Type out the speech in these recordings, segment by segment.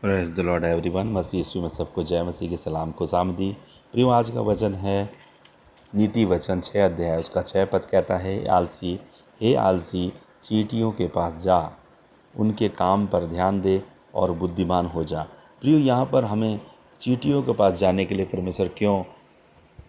Praise the lord everyone. मसीह यीशु में सबको जय मसीह के सलाम को सामदी। प्रियो, आज का वचन है नीति वचन 6 अध्याय उसका 6 पद कहता है, हे आलसी चींटियों के पास जा, उनके काम पर ध्यान दे और बुद्धिमान हो जा। प्रियो, यहाँ पर हमें चींटियों के पास जाने के लिए परमेश्वर क्यों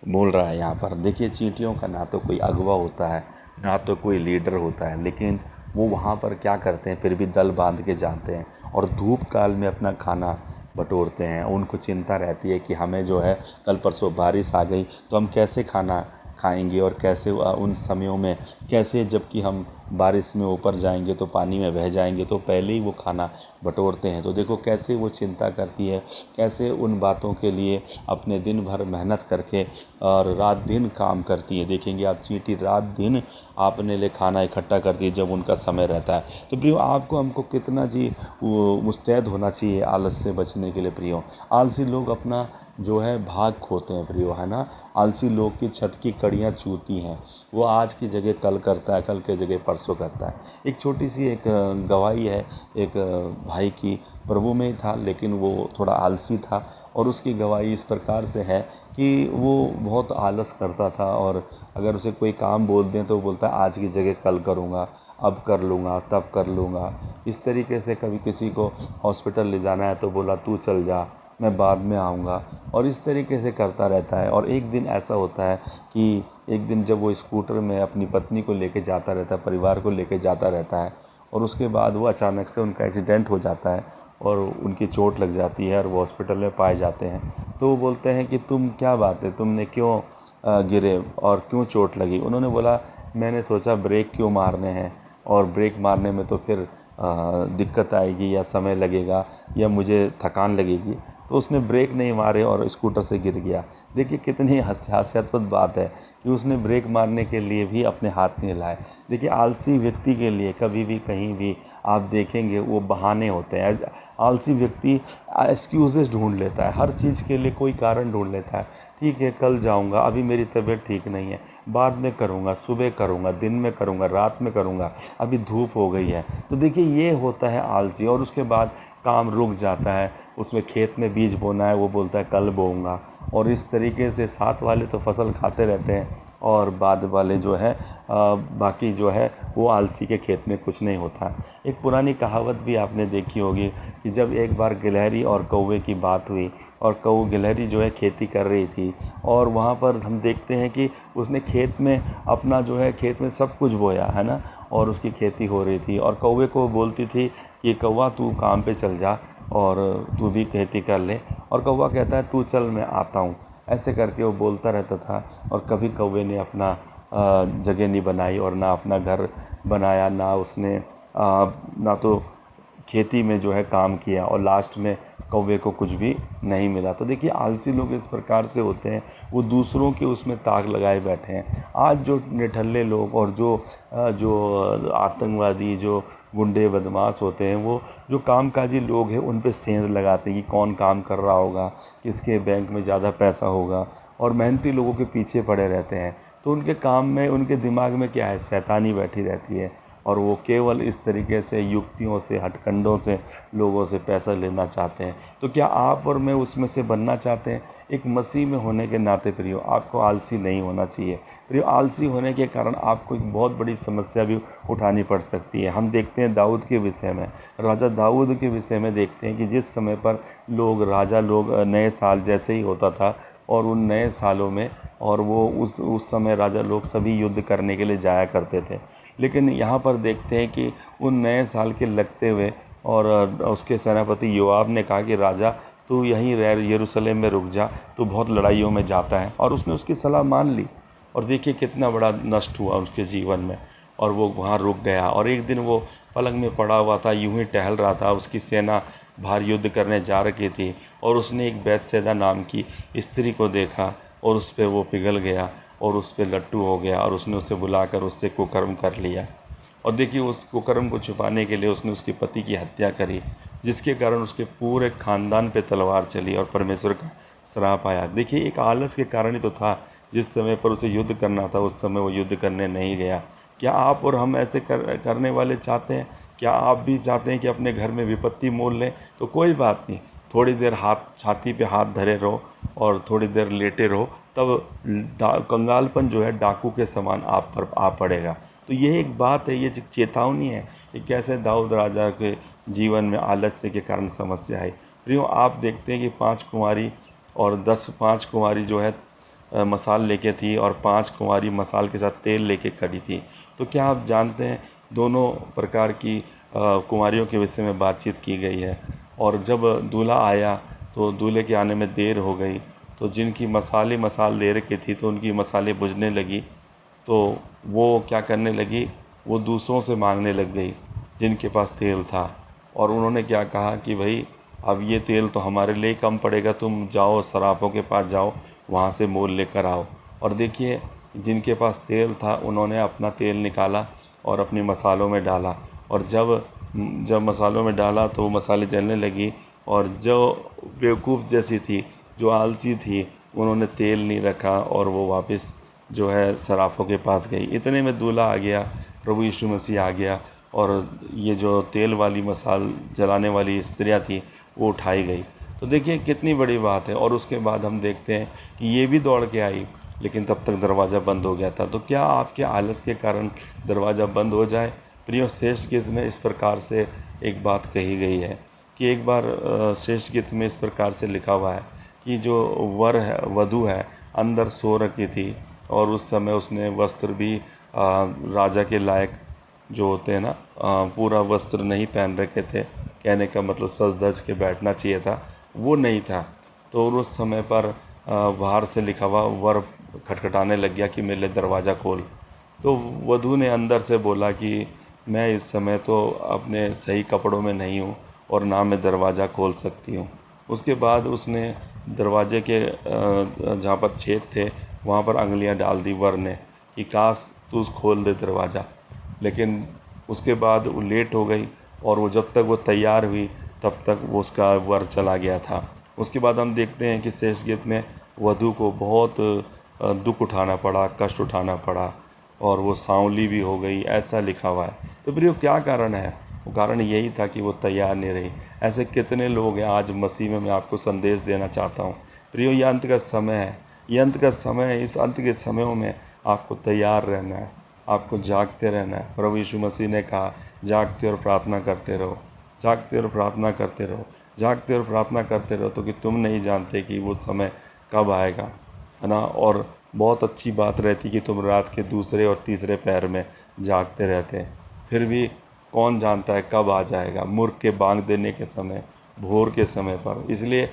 बोल रहा है? यहाँ पर देखिए, चींटियों का ना तो कोई अगुवा होता है, ना तो कोई लीडर होता है, लेकिन वो वहाँ पर क्या करते हैं, फिर भी दल बांध के जाते हैं और धूप काल में अपना खाना बटोरते हैं। उनको चिंता रहती है कि हमें जो है कल परसों बारिश आ गई तो हम कैसे खाना खाएंगे और कैसे उन समयों में कैसे, जबकि हम बारिश में ऊपर जाएंगे तो पानी में बह जाएंगे, तो पहले ही वो खाना बटोरते हैं। तो देखो कैसे वो चिंता करती है, कैसे उन बातों के लिए अपने दिन भर मेहनत करके और रात दिन काम करती है। देखेंगे आप, चींटी रात दिन अपने लिए खाना इकट्ठा करती है जब उनका समय रहता है। तो प्रियो, आपको हमको कितना जी वो मुस्तैद होना चाहिए आलस से बचने के लिए। प्रियो, आलसी लोग अपना जो है भाग खोते हैं। प्रियो, है ना, आलसी लोग की छत की कड़ियाँ चूती हैं। वो आज की जगह कल करता है, कल की जगह परसों करता है। एक छोटी सी एक गवाही है एक भाई की, प्रभु में ही था लेकिन वो थोड़ा आलसी था, और उसकी गवाही इस प्रकार से है कि वो बहुत आलस करता था, और अगर उसे कोई काम बोल दें तो वो बोलता है आज की जगह कल करूँगा, अब कर लूँगा, तब कर लूँगा। इस तरीके से कभी किसी को हॉस्पिटल ले जाना है तो बोला तू चल जा, मैं बाद में आऊँगा, और इस तरीके से करता रहता है। और एक दिन ऐसा होता है कि एक दिन जब वो स्कूटर में अपनी पत्नी को लेके जाता रहता है, परिवार को लेके जाता रहता है, और उसके बाद वो अचानक से उनका एक्सीडेंट हो जाता है और उनकी चोट लग जाती है और वो हॉस्पिटल में पाए जाते हैं। तो वो बोलते हैं कि तुम, क्या बात है, तुमने क्यों गिरे और क्यों चोट लगी? उन्होंने बोला, मैंने सोचा ब्रेक क्यों मारने हैं, और ब्रेक मारने में तो फिर दिक्कत आएगी या समय लगेगा या मुझे थकान लगेगी, तो उसने ब्रेक नहीं मारे और स्कूटर से गिर गया। देखिए कितनी हास्यास्पद बात है कि उसने ब्रेक मारने के लिए भी अपने हाथ नहीं हिलाए। देखिए, आलसी व्यक्ति के लिए कभी भी कहीं भी आप देखेंगे वो बहाने होते हैं। आलसी व्यक्ति एक्सक्यूज़ेस ढूंढ लेता है, हर चीज़ के लिए कोई कारण ढूंढ लेता है। ठीक है, कल जाऊंगा, अभी मेरी तबीयत ठीक नहीं है, बाद में करूंगा, सुबह करूंगा, दिन में करूंगा, रात में करूंगा, अभी धूप हो गई है। तो देखिए ये होता है आलसी। और उसके बाद काम रुक जाता है, उसमें खेत में बीज बोना है, वो बोलता है कल बोऊंगा। और इस तरीके से साथ वाले तो फसल खाते रहते हैं और बाद वाले जो है बाकी जो है वो आलसी के खेत में कुछ नहीं होता। एक पुरानी कहावत भी आपने देखी होगी कि जब एक बार गिलहरी और कौवे की बात हुई, और गिलहरी जो है खेती कर रही थी, और वहाँ पर हम देखते हैं कि उसने खेत में अपना जो है खेत में सब कुछ बोया है ना, और उसकी खेती हो रही थी, और कौवे को बोलती थी कि कौवा तू काम पे चल जा और तू भी खेती कर ले, और कौवा कहता है तू चल मैं आता हूँ। ऐसे करके वो बोलता रहता था, और कभी कौवे ने अपना जगह नहीं बनाई और ना अपना घर बनाया, ना उसने ना तो खेती में जो है काम किया, और लास्ट में कौवे को कुछ भी नहीं मिला। तो देखिए आलसी लोग इस प्रकार से होते हैं, वो दूसरों के उसमें ताक लगाए बैठे हैं। आज जो निठल्ले लोग और जो आतंकवादी, जो गुंडे बदमाश होते हैं, वो जो कामकाजी लोग हैं उन पे सेंध लगाते हैं कि कौन काम कर रहा होगा, किसके बैंक में ज़्यादा पैसा होगा, और मेहनती लोगों के पीछे पड़े रहते हैं। तो उनके काम में, उनके दिमाग में क्या है, शैतानी बैठी रहती है, और वो केवल इस तरीके से युक्तियों से, हथकंडों से लोगों से पैसा लेना चाहते हैं। तो क्या आप और मैं उसमें से बनना चाहते हैं? एक मसीह में होने के नाते प्रियो, आपको आलसी नहीं होना चाहिए। प्रियो, आलसी होने के कारण आपको एक बहुत बड़ी समस्या भी उठानी पड़ सकती है। हम देखते हैं दाऊद के विषय में, राजा दाऊद के विषय में देखते हैं कि जिस समय पर राजा लोग नए साल जैसे ही होता था, और उन नए सालों में, और वो उस समय राजा लोग सभी युद्ध करने के लिए जाया करते थे। लेकिन यहाँ पर देखते हैं कि उन नए साल के लगते हुए, और उसके सेनापति योआब ने कहा कि राजा तू यहीं रह, यरूशलेम में रुक जा, तू बहुत लड़ाइयों में जाता है, और उसने उसकी सलाह मान ली। और देखिए कितना बड़ा नष्ट हुआ उसके जीवन में, और वो वहाँ रुक गया। और एक दिन वो पलंग में पड़ा हुआ था, यूं ही टहल रहा था, उसकी सेना बाहर युद्ध करने जा रखी थी, और उसने एक बैतसैदा नाम की स्त्री को देखा, और उस पर वो पिघल गया और उस पर लट्टू हो गया, और उसने उसे बुलाकर उससे कुकर्म कर लिया। और देखिए उस कुकर्म को छुपाने के लिए उसने उसके पति की हत्या करी, जिसके कारण उसके पूरे खानदान पे तलवार चली और परमेश्वर का श्राप आया। देखिए एक आलस के कारण ही तो था, जिस समय पर उसे युद्ध करना था उस समय वो युद्ध करने नहीं गया। क्या आप और हम ऐसे करने वाले चाहते हैं? क्या आप भी चाहते हैं कि अपने घर में विपत्ति मोल लें? तो कोई बात नहीं, थोड़ी देर हाथ छाती पे हाथ धरे रहो और थोड़ी देर लेटे रहो, तब कंगालपन जो है डाकू के समान आप पर आ पड़ेगा। तो ये एक बात है, ये चेतावनी है कि कैसे दाऊद राजा के जीवन में आलस्य के कारण समस्या आई। प्रियो, आप देखते हैं कि 5 कुंवारी और 5 कुंवारी जो है मसाल लेके थी, और 5 कुंवारी मसाल के साथ तेल लेके खड़ी थी। तो क्या आप जानते हैं दोनों प्रकार की कुंवारियों के विषय में बातचीत की गई है। और जब दूल्हा आया तो दूल्हे के आने में देर हो गई, तो जिनकी मसाल दे रखी थी तो उनकी मसालें बुझने लगी, तो वो क्या करने लगी, वो दूसरों से मांगने लग गई जिनके पास तेल था। और उन्होंने क्या कहा कि भाई अब ये तेल तो हमारे लिए कम पड़ेगा, तुम जाओ सरापों के पास जाओ, वहाँ से मोल लेकर आओ। और देखिए, जिनके पास तेल था उन्होंने अपना तेल निकाला और अपनी मसालों में डाला, और जब जब मसालों में डाला तो वो मसाले जलने लगी। और जो बेवकूफ़ जैसी थी, जो आलसी थी, उन्होंने तेल नहीं रखा और वो वापस जो है सराफों के पास गई। इतने में दूल्हा आ गया, प्रभु यीशु मसीह आ गया, और ये जो तेल वाली मसाल जलाने वाली स्त्रियाँ थी वो उठाई गई। तो देखिए कितनी बड़ी बात है। और उसके बाद हम देखते हैं कि ये भी दौड़ के आई, लेकिन तब तक दरवाज़ा बंद हो गया था। तो क्या आपके आलस के कारण दरवाज़ा बंद हो जाए? प्रियो, श्रेष्ठ गीत में इस प्रकार से एक बात कही गई है कि एक बार श्रेष्ठ गीत में इस प्रकार से लिखा हुआ है कि जो वधू है अंदर सो रखी थी, और उस समय उसने वस्त्र भी राजा के लायक जो होते हैं ना, पूरा वस्त्र नहीं पहन रखे थे। कहने का मतलब सज धज के बैठना चाहिए था, वो नहीं था। तो उस समय पर बाहर से लिखा हुआ वर खटखटाने लग गया कि मेरे लिए दरवाज़ा खोल। तो वधू ने अंदर से बोला कि मैं इस समय तो अपने सही कपड़ों में नहीं हूँ और ना मैं दरवाज़ा खोल सकती हूँ। उसके बाद उसने दरवाजे के जहाँ पर छेद थे वहाँ पर अंगुलियाँ डाल दी वर ने कि काश तू खोल दे दरवाज़ा। लेकिन उसके बाद वो लेट हो गई, और वो जब तक वो तैयार हुई तब तक वो उसका वर चला गया था। उसके बाद हम देखते हैं कि शेष गीत में वधू को बहुत दुख उठाना पड़ा, कष्ट उठाना पड़ा, और वो सांवली भी हो गई, ऐसा लिखा हुआ है। तो प्रियो, क्या कारण है? वो कारण यही था कि वो तैयार नहीं रही। ऐसे कितने लोग हैं आज मसीह में, मैं आपको संदेश देना चाहता हूँ। प्रियो, ये अंत का समय है, ये अंत का समय है। इस अंत के समयों में आपको तैयार रहना है, आपको जागते रहना है। प्रभु यीशु मसीह ने कहा, जागते और प्रार्थना करते रहो, जागते और प्रार्थना करते रहो, जागते और प्रार्थना करते रहो, तो कि तुम नहीं जानते कि वो समय कब आएगा, है ना। और बहुत अच्छी बात रहती कि तुम रात के दूसरे और तीसरे पहर में जागते रहते हैं, फिर भी कौन जानता है कब आ जाएगा, मूर्ख के बांग देने के समय, भोर के समय पर। इसलिए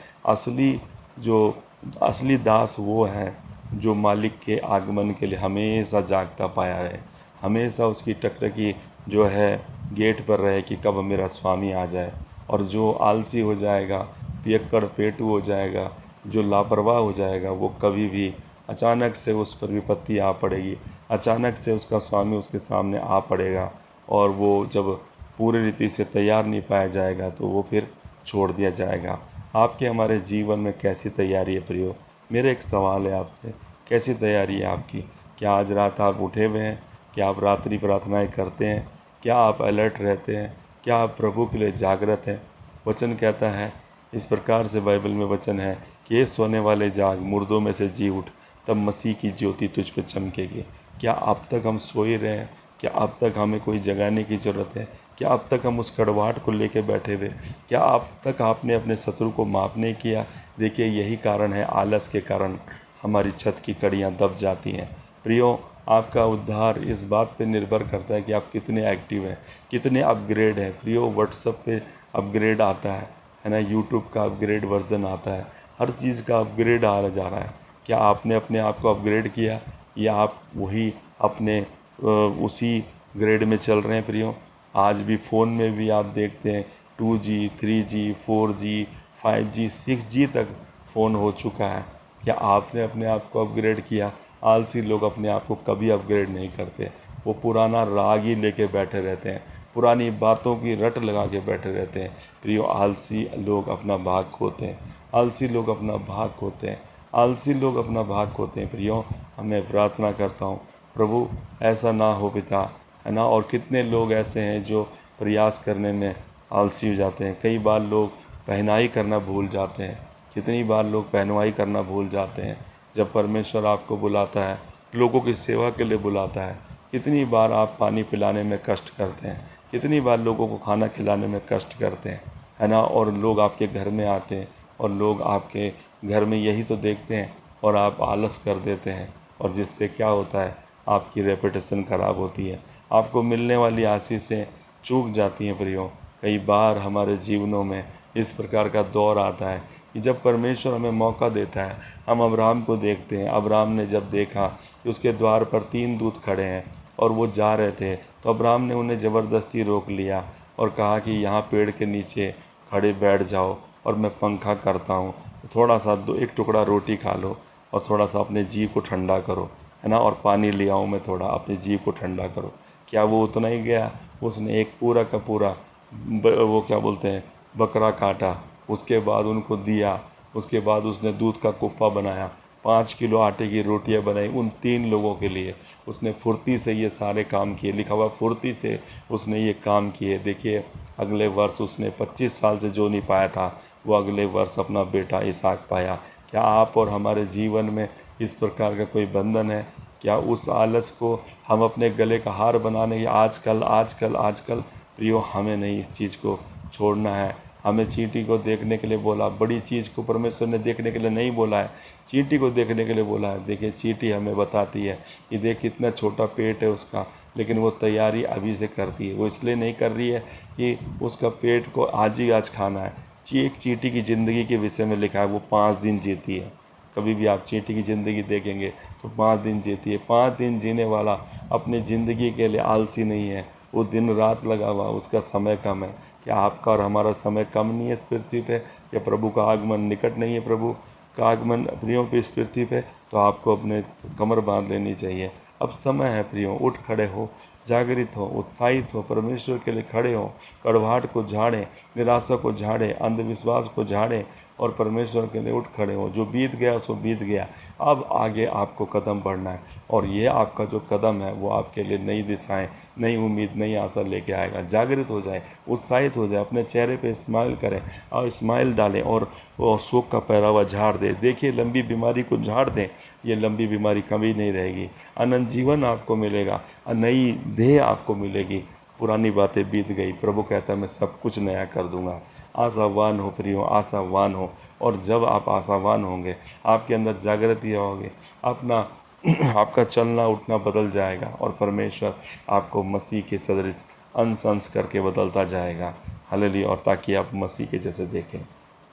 असली दास वो है जो मालिक के आगमन के लिए हमेशा जागता पाया रहे, हमेशा उसकी टकटकी जो है गेट पर रहे कि कब मेरा स्वामी आ जाए। और जो आलसी हो जाएगा, पियक्कड़ पेटू हो जाएगा, जो लापरवाह हो जाएगा, वो कभी भी अचानक से उस पर विपत्ति आ पड़ेगी, अचानक से उसका स्वामी उसके सामने आ पड़ेगा, और वो जब पूरी रीति से तैयार नहीं पाया जाएगा तो वो फिर छोड़ दिया जाएगा। आपके हमारे जीवन में कैसी तैयारी है प्रियो? मेरा एक सवाल है आपसे, कैसी तैयारी है आपकी? क्या आज रात आप उठे हुए हैं? क्या आप रात्रि प्रार्थनाएं करते हैं? क्या आप अलर्ट रहते हैं? क्या आप प्रभु के लिए जागृत हैं? वचन कहता है इस प्रकार से, बाइबल में वचन है कि ये सोने वाले जाग, मुर्दों में से जी उठ, तब मसीह की ज्योति तुझ पे चमकेगी। क्या अब तक हम सोए रहे हैं? क्या अब तक हमें कोई जगाने की ज़रूरत है? क्या अब तक हम उस कड़वाहट को लेके बैठे हुए? क्या अब तक आपने अपने शत्रु को माफ़ नहीं किया? देखिए, यही कारण है, आलस के कारण हमारी छत की कड़ियाँ दब जाती हैं। प्रियो, आपका उद्धार इस बात पे निर्भर करता है कि आप कितने एक्टिव हैं, कितने अपग्रेड हैं। प्रियो, व्हाट्सएप पे अपग्रेड आता है ना, यूट्यूब का अपग्रेड वर्जन आता है, हर चीज़ का अपग्रेड आ जा रहा है। क्या आपने अपने आप को अपग्रेड किया, या आप वही अपने उसी ग्रेड में चल रहे हैं? प्रियो, आज भी फ़ोन में भी आप देखते हैं 2G 3G 4G 5G 6G तक फ़ोन हो चुका है। क्या आपने अपने आप को अपग्रेड किया? आलसी लोग अपने आप को कभी अपग्रेड नहीं करते, वो पुराना राग ही लेके बैठे रहते हैं, पुरानी बातों की रट लगा के बैठे रहते हैं। प्रियो, आलसी लोग अपना भाग खोते हैं, आलसी लोग अपना भाग खोते हैं, आलसी लोग अपना भाग खोते हैं। प्रियो, मैं प्रार्थना करता हूँ, प्रभु ऐसा ना हो पिता है ना। और कितने लोग ऐसे हैं जो प्रयास करने में आलसी हो जाते हैं। कई बार लोग पहनाई करना भूल जाते हैं। कितनी बार लोग पहनवाई करना भूल जाते हैं। जब परमेश्वर आपको बुलाता है, लोगों की सेवा के लिए बुलाता है, कितनी बार आप पानी पिलाने में कष्ट करते हैं, कितनी बार लोगों को खाना खिलाने में कष्ट करते हैं, है ना। और लोग आपके घर में आते हैं और लोग आपके घर में यही तो देखते हैं और आप आलस कर देते हैं, और जिससे क्या होता है, आपकी रेपुटेशन ख़राब होती है, आपको मिलने वाली आशीषें चूक जाती हैं। प्रियो, कई बार हमारे जीवनों में इस प्रकार का दौर आता है कि जब परमेश्वर हमें मौका देता है, हम अब्राहम को देखते हैं। अब्राहम ने जब देखा कि उसके द्वार पर 3 दूत खड़े हैं और वो जा रहे थे, तो अब्राहम ने उन्हें ज़बरदस्ती रोक लिया और कहा कि यहाँ पेड़ के नीचे खड़े बैठ जाओ और मैं पंखा करता हूँ, थोड़ा सा एक टुकड़ा रोटी खा लो और थोड़ा सा अपने जी को ठंडा करो, है ना। और पानी ले आओ, मैं थोड़ा अपने जी को ठंडा करो। क्या वो उतना ही गया? उसने एक पूरा का पूरा वो क्या बोलते हैं, बकरा काटा, उसके बाद उनको दिया। उसके बाद उसने दूध का कुप्पा बनाया, 5 किलो आटे की रोटियां बनाई उन 3 लोगों के लिए। उसने फुर्ती से ये सारे काम किए, लिखा हुआ फुर्ती से उसने ये काम किए। देखिए, अगले वर्ष उसने 25 साल से जो नहीं पाया था, वो अगले वर्ष अपना बेटा इसहाक पाया। क्या आप और हमारे जीवन में इस प्रकार का कोई बंधन है? क्या उस आलस को हम अपने गले का हार बनाने या आजकल आजकल आजकल प्रियो, हमें नहीं इस चीज़ को छोड़ना है। हमें चींटी को देखने के लिए बोला, बड़ी चीज़ को परमेश्वर ने देखने के लिए नहीं बोला है, चींटी को देखने के लिए बोला है। देखिए, चींटी हमें बताती है कि देख कितना छोटा पेट है उसका, लेकिन वो तैयारी अभी से करती है। वो इसलिए नहीं कर रही है कि उसका पेट को आज ही आज खाना है। एक चींटी की ज़िंदगी के विषय में लिखा है, वो 5 दिन जीती है। कभी भी आप चींटी की ज़िंदगी देखेंगे तो 5 दिन जीती है। 5 दिन जीने वाला अपनी ज़िंदगी के लिए आलसी नहीं है, वो दिन रात लगा हुआ, उसका समय कम है। क्या आपका और हमारा समय कम नहीं है इस पृथ्वी पे? क्या प्रभु का आगमन निकट नहीं है? प्रभु का आगमन प्रियों पे इस पृथ्वी पे, तो आपको अपने कमर बांध लेनी चाहिए। अब समय है प्रियों, उठ खड़े हो, जागृत हो, उत्साहित हो, परमेश्वर के लिए खड़े हो। कड़वाहट को झाड़ें, निराशा को झाड़ें, अंधविश्वास को झाड़ें और परमेश्वर के लिए उठ खड़े हो। जो बीत गया सो बीत गया, अब आगे आपको कदम बढ़ना है, और ये आपका जो कदम है वो आपके लिए नई दिशाएं, नई उम्मीद, नई आशा लेके आएगा। जागृत हो जाए, उत्साहित हो जाए, अपने चेहरे पे स्माइल करें और स्माइल डालें और शोक का पहरावा झाड़ दें। देखिए, लंबी बीमारी को झाड़ दें, ये लंबी बीमारी कभी नहीं रहेगी। अनंत जीवन आपको मिलेगा, नई देह आपको मिलेगी। पुरानी बातें बीत गई, प्रभु कहता है मैं सब कुछ नया कर दूंगा। आशावान हो प्रियो, आशावान हो। और जब आप आशावान होंगे, आपके अंदर जागृति होगी, अपना आपका चलना उठना बदल जाएगा और परमेश्वर आपको मसीह के सदृश अंश अंश करके बदलता जाएगा। हालेलुया। और ताकि आप मसीह के जैसे देखें।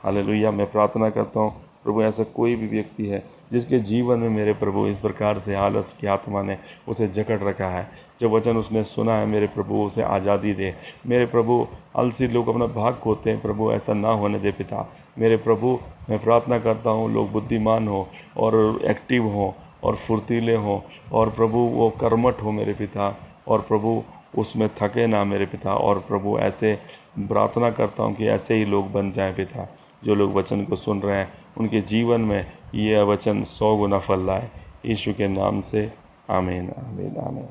हालेलुया। मैं प्रार्थना करता हूँ प्रभु, ऐसा कोई भी व्यक्ति है जिसके जीवन में मेरे प्रभु इस प्रकार से आलस की आत्मा ने उसे जकड़ रखा है, जो वचन उसने सुना है मेरे प्रभु उसे आज़ादी दे। मेरे प्रभु, आलसी लोग अपना भाग खोते हैं, प्रभु ऐसा ना होने दे पिता। मेरे प्रभु, मैं प्रार्थना करता हूँ लोग बुद्धिमान हो और एक्टिव हों और फुर्तीले हों, और प्रभु वो कर्मठ हो मेरे पिता, और प्रभु उसमें थके ना मेरे पिता। और प्रभु ऐसे प्रार्थना करता हूँ कि ऐसे ही लोग बन जाएं पिता। जो लोग वचन को सुन रहे हैं उनके जीवन में ये वचन 100 गुना फल लाए। यीशु के नाम से आमीन, आमीन, आमीन।